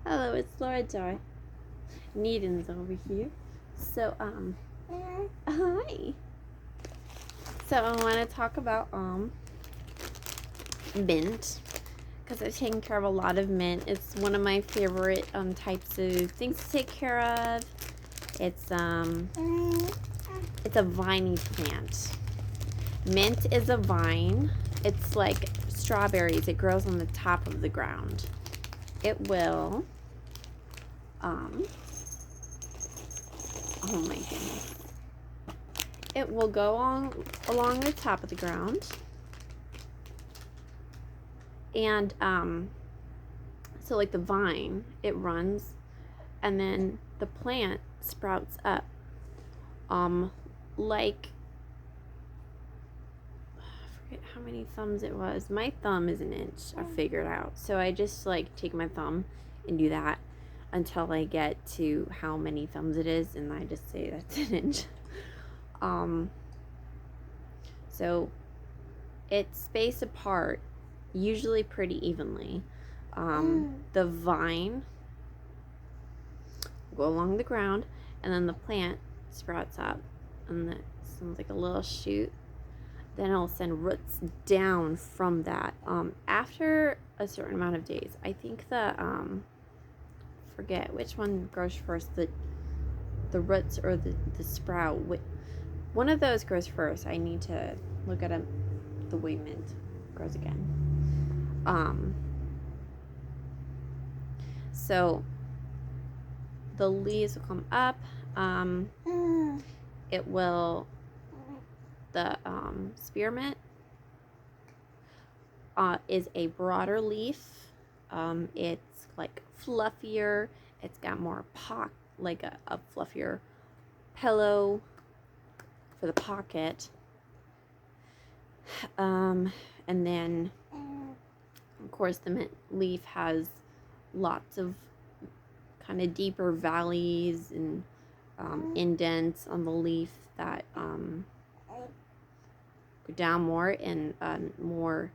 Hello, it's Laura Joy. Needin's over here. So, hi. So I want to talk about mint because I've taken care of a lot of mint. It's one of my favorite types of things to take care of. It's a viney plant. Mint is a vine. It's like strawberries. It grows on the top of the ground. It will oh my goodness. It will go along the top of the ground. And so like the vine, it runs and then the plant sprouts up. Like I forget how many thumbs it was. My thumb is an inch, I figured out. So I just like take my thumb and do that until I get to how many thumbs it is, and I just say that's an inch. So it's spaced apart, usually pretty evenly. The vine will go along the ground, and then the plant sprouts up, and it sounds like a little shoot. Then it'll send roots down from that. After a certain amount of days, I think the forget which one grows first, the roots or the sprout. One of those grows first. I need to look at the way mint grows again. So the leaves will come up. It will, the spearmint is a broader leaf. It's like fluffier. It's got more like a fluffier pillow for the pocket. And then, of course, the mint leaf has lots of kind of deeper valleys and indents on the leaf that go down more, and more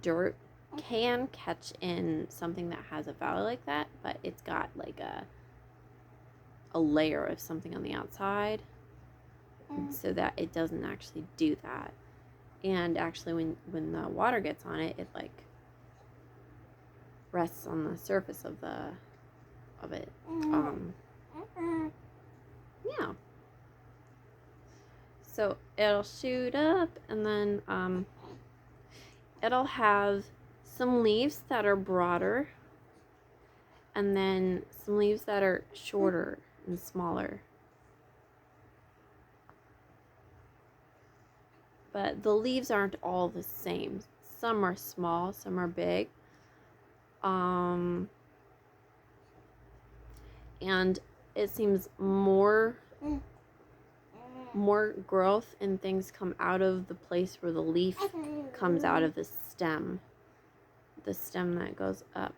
dirt can catch in something that has a valley like that, but it's got like a layer of something on the outside so that it doesn't actually do that. And actually when the water gets on it, it like rests on the surface of it. Yeah. So it'll shoot up, and then it'll have some leaves that are broader, and then some leaves that are shorter and smaller. But the leaves aren't all the same. Some are small, some are big. And it seems more growth and things come out of the place where the leaf comes out of the stem that goes up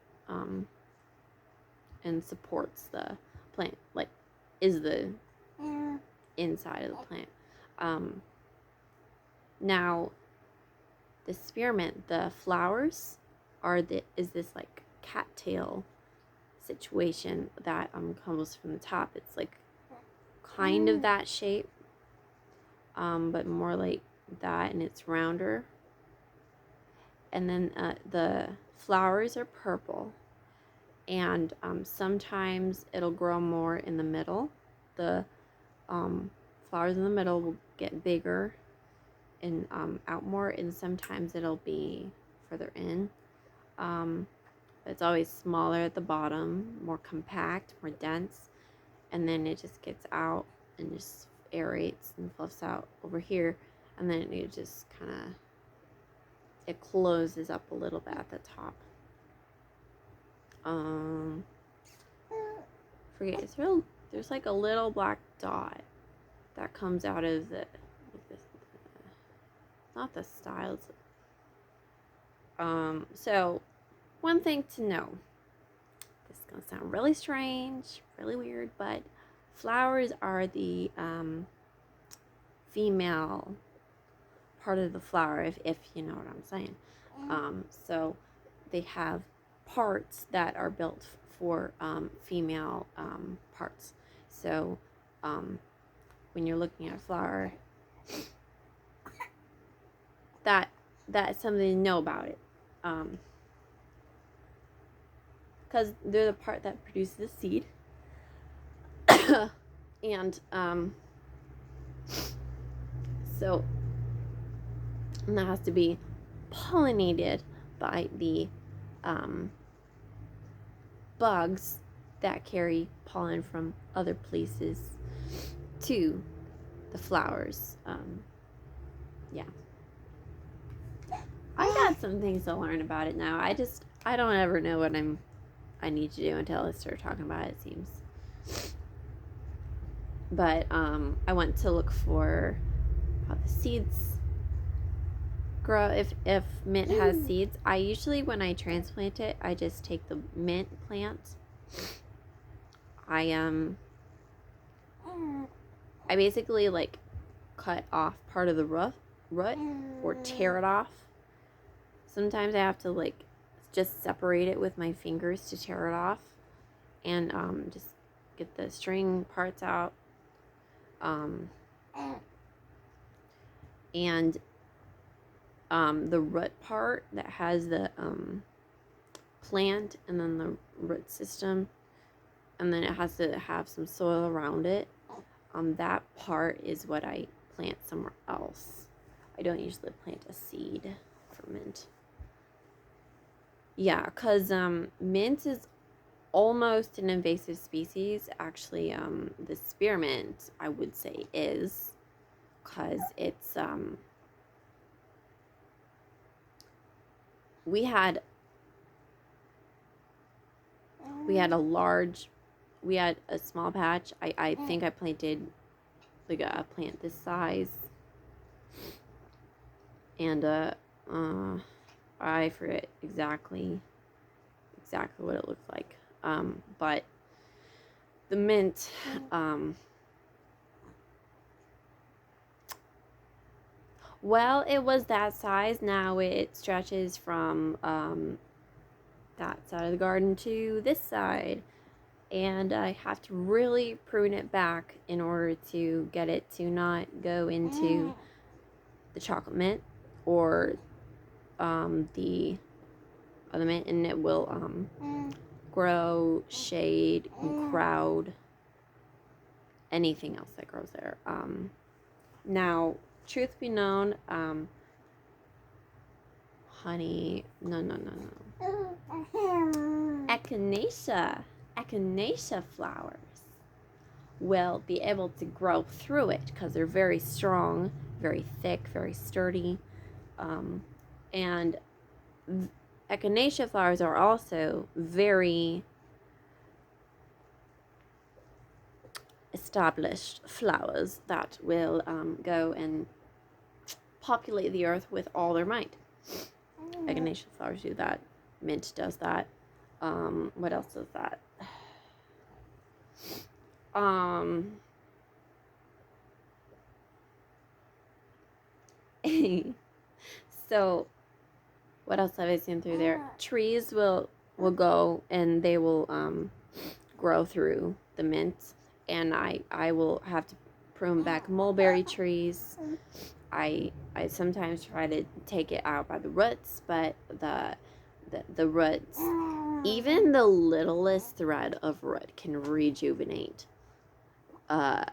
and supports the plant, like is the inside of the plant. Now the spearmint, the flowers is this like cattail situation that comes from the top. It's like kind of that shape, but more like that, and it's rounder. And then the flowers are purple, and sometimes it'll grow more in the middle. The flowers in the middle will get bigger and out more, and sometimes it'll be further in. It's always smaller at the bottom, more compact, more dense, and then it just gets out and just aerates and fluffs out over here, and then it just kind of, it closes up a little bit at the top. Forget, there's like a little black dot that comes out of not the styles. So one thing to know, this is gonna sound really strange, really weird, but flowers are the female part of the flower, if you know what I'm saying. So they have parts that are built for female parts. So when you're looking at a flower, that's something to know about it. Because they're the part that produces the seed. And so and that has to be pollinated by the bugs that carry pollen from other places to the flowers. Yeah. I got some things to learn about it now. I don't ever know what I need to do until I start talking about it, it seems. But I want to look for how the seeds grow. If mint has seeds, I usually, when I transplant it, I just take the mint plant. I basically like cut off part of the root or tear it off. Sometimes I have to like just separate it with my fingers to tear it off, and just get the string parts out. And the root part that has the plant and then the root system, and then it has to have some soil around it. That part is what I plant somewhere else. I don't usually plant a seed for mint. Yeah, because mint is almost an invasive species. Actually, the spearmint, I would say, is, because it's we had a small patch. I think I planted like a plant this size, and I forget exactly what it looked like. But the mint, well, it was that size. Now it stretches from that side of the garden to this side, and I have to really prune it back in order to get it to not go into the chocolate mint or the other mint, and it will grow, shade, and crowd anything else that grows there. Now, truth be known, honey, no. Echinacea flowers will be able to grow through it because they're very strong, very thick, very sturdy. And Echinacea flowers are also very established flowers that will go and populate the earth with all their might. Echinacea flowers do that. Mint does that. What else does that? So what else have I seen through there? Trees will go and they will grow through the mint, and I will have to prune back mulberry trees. I sometimes try to take it out by the roots, but the roots, even the littlest thread of root can rejuvenate an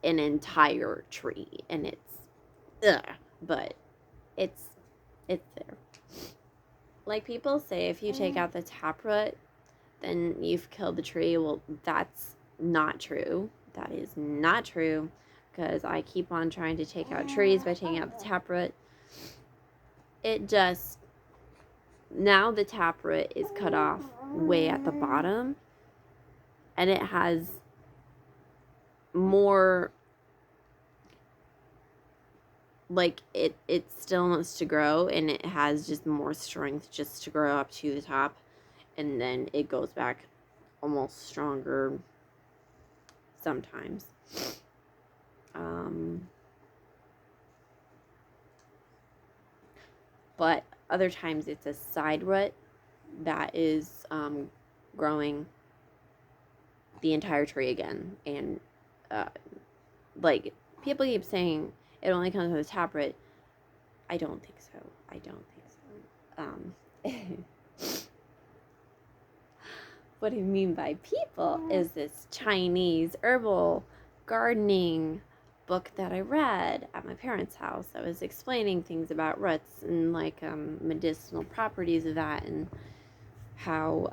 entire tree, and but it's there. Like people say, if you take out the taproot, then you've killed the tree. Well, that's not true. That is not true, because I keep on trying to take out trees by taking out the taproot. It just, now the taproot is cut off way at the bottom, and it has more, like, it still wants to grow, and it has just more strength just to grow up to the top, and then it goes back almost stronger sometimes. But other times it's a side root that is growing the entire tree again. And like people keep saying it only comes with a taproot. I don't think so. I don't think so. What I mean by people is this Chinese herbal gardening book that I read at my parents' house. I was explaining things about roots and like medicinal properties of that, and how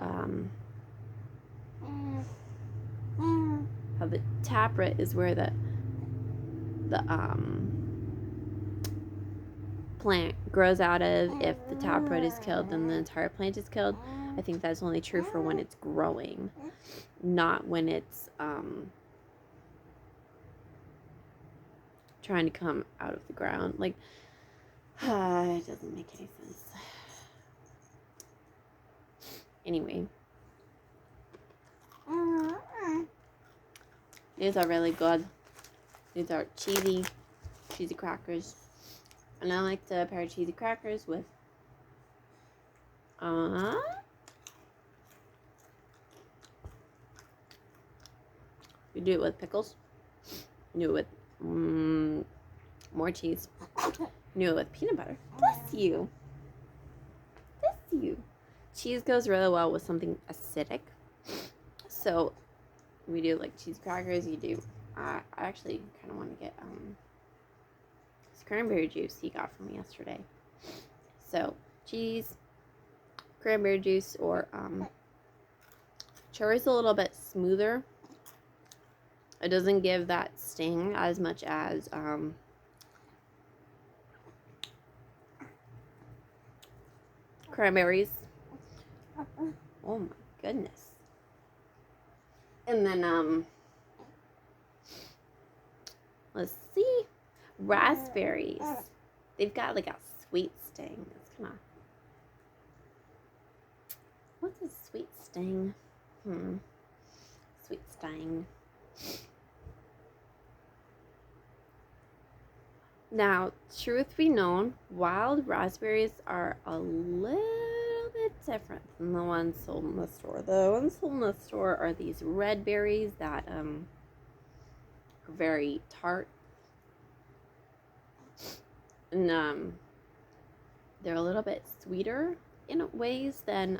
the taproot is where the plant grows out of. If the taproot is killed, then the entire plant is killed. I think that's only true for when it's growing, not when it's trying to come out of the ground. Like, it doesn't make any sense. Anyway, these are really good. These are cheesy crackers. And I like to pair cheesy crackers with you do it with pickles. You do it with more cheese. You do it with peanut butter. Bless you. Bless you. Cheese goes really well with something acidic. So we do like cheese crackers. You do. I actually kind of want to get this cranberry juice he got from me yesterday. So cheese, cranberry juice, or cherry's a little bit smoother. It doesn't give that sting as much as cranberries. Oh my goodness. And then let's see, raspberries. They've got like a sweet sting. It's kind of, what's a sweet sting? Sweet sting. Now, truth be known, wild raspberries are a little bit different than the ones sold in the store. The ones sold in the store are these red berries that are very tart. And they're a little bit sweeter in ways than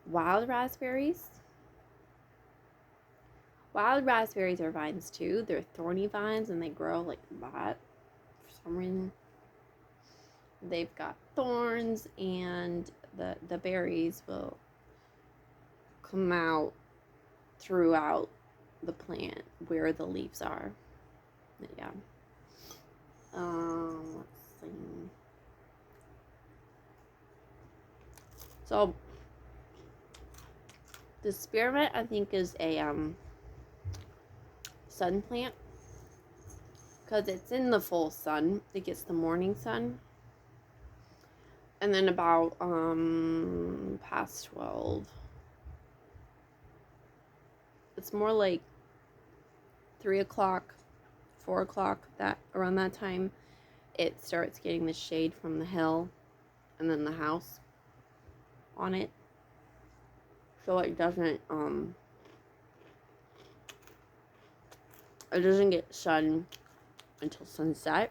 wild raspberries. Wild raspberries are vines too. They're thorny vines and they grow like that for some reason. They've got thorns, and the berries will come out throughout the plant where the leaves are. Yeah. Let's see. So the spearmint, I think, is a sun plant because it's in the full sun. It gets the morning sun, and then about past 12, it's more like 3 o'clock, 4 o'clock, that around that time it starts getting the shade from the hill and then the house on it, so it doesn't get sun until sunset.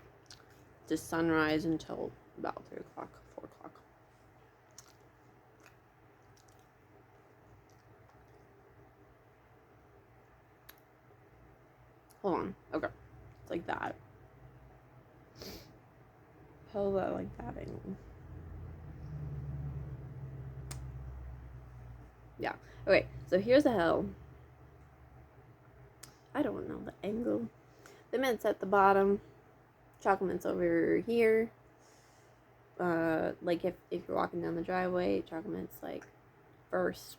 The sunrise until about 3 o'clock, 4 o'clock. Hold on. Okay. It's like that. How about like that angle? Yeah. Okay. So here's the hill. I don't know the angle. The mint's at the bottom. Chocolate mint's over here. Like if you're walking down the driveway, chocolate mint's like first.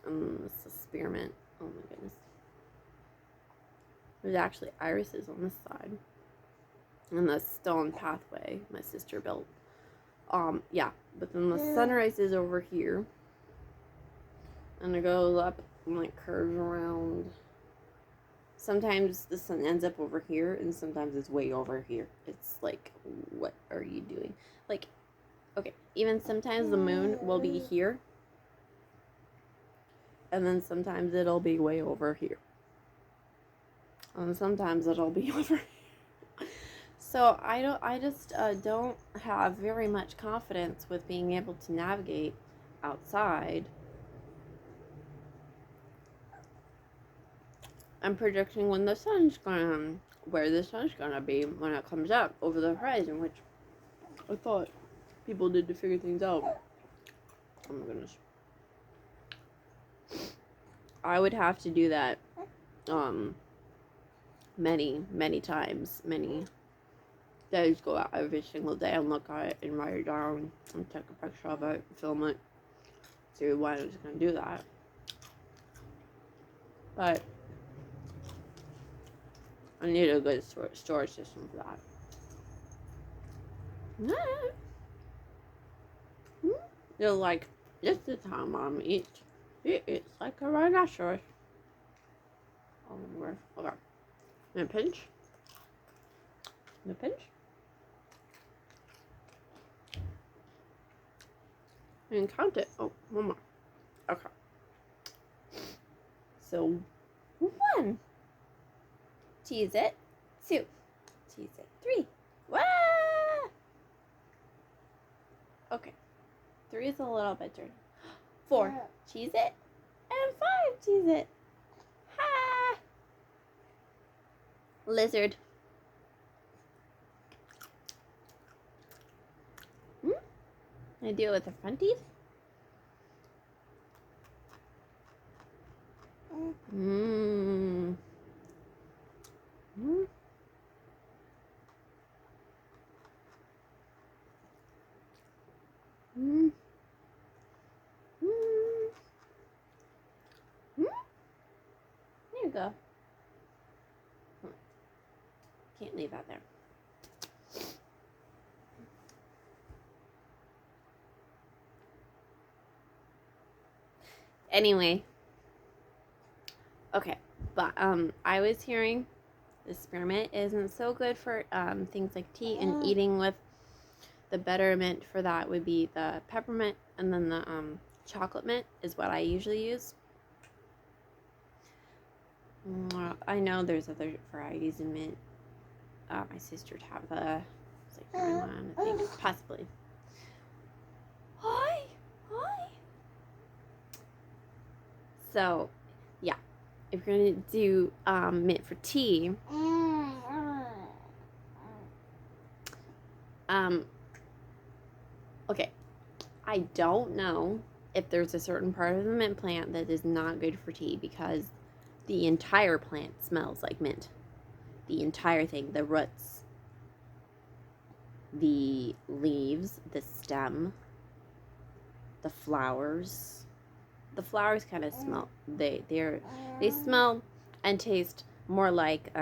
It's a spearmint. Oh my goodness. There's actually irises on this side. And the stone pathway my sister built. Yeah. But then the sunrise is over here. And it goes up and like curves around. Sometimes the sun ends up over here, and sometimes it's way over here. It's like, what are you doing? Like, Okay, even sometimes the moon will be here, and then sometimes it'll be way over here. And sometimes it'll be over here. So I just don't have very much confidence with being able to navigate outside. I'm predicting when the sun's gonna, where the sun's gonna be when it comes up over the horizon, which I thought people did to figure things out. Oh my goodness. I would have to do that many times, many days, go out every single day and look at it and write it down and take a picture of it, film it, see when I was going to do that. But I need a good storage system for that. They're like, this is how Mom eats. She eats like a rhinoceros. Oh, where? Okay. And a pinch. And a pinch. And count it. Oh, one more. Okay. So, 1. Cheese it. 2. Cheese it. 3. Wah! Okay. 3 is a little bit dirty. 4. Cheese it. And 5. Cheese it. Ha! Lizard. I do it with the front teeth. Mmm. Mm. Mm. Mm. Mm. There you go. Can't leave that there. Anyway. Okay, but I was hearing the spearmint isn't so good for things like tea, and eating with the betterment for that would be the peppermint, and then the chocolate mint is what I usually use. I know there's other varieties in mint. My sister'd have the one, I think, possibly. Hi. So, yeah, if you're gonna do mint for tea, okay, I don't know if there's a certain part of the mint plant that is not good for tea, because the entire plant smells like mint. The entire thing, the roots, the leaves, the stem, the flowers. The flowers kind of smell. They smell and taste more like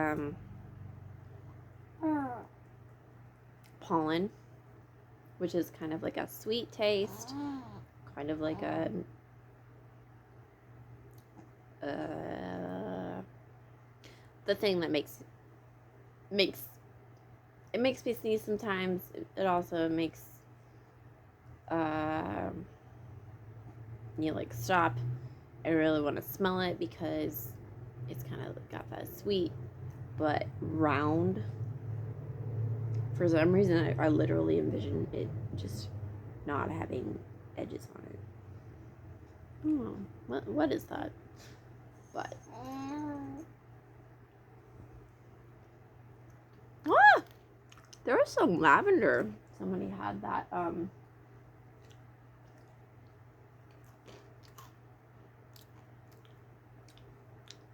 pollen, which is kind of like a sweet taste, kind of like a the thing that makes me sneeze sometimes. It also makes you like stop. I really want to smell it because it's kind of got that sweet but round. For some reason, I literally envision it just not having edges on it. Oh, what is that? But there was some lavender. Somebody had that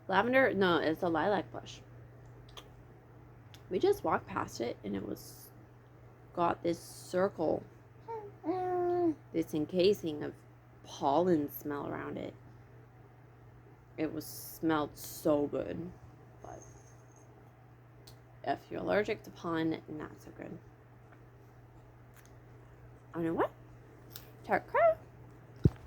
lavender. No, it's a lilac bush. We just walked past it, and it was got this circle, this encasing of pollen smell around it. It was smelled so good, but if you're allergic to pollen, not so good. I know what? Tart crab.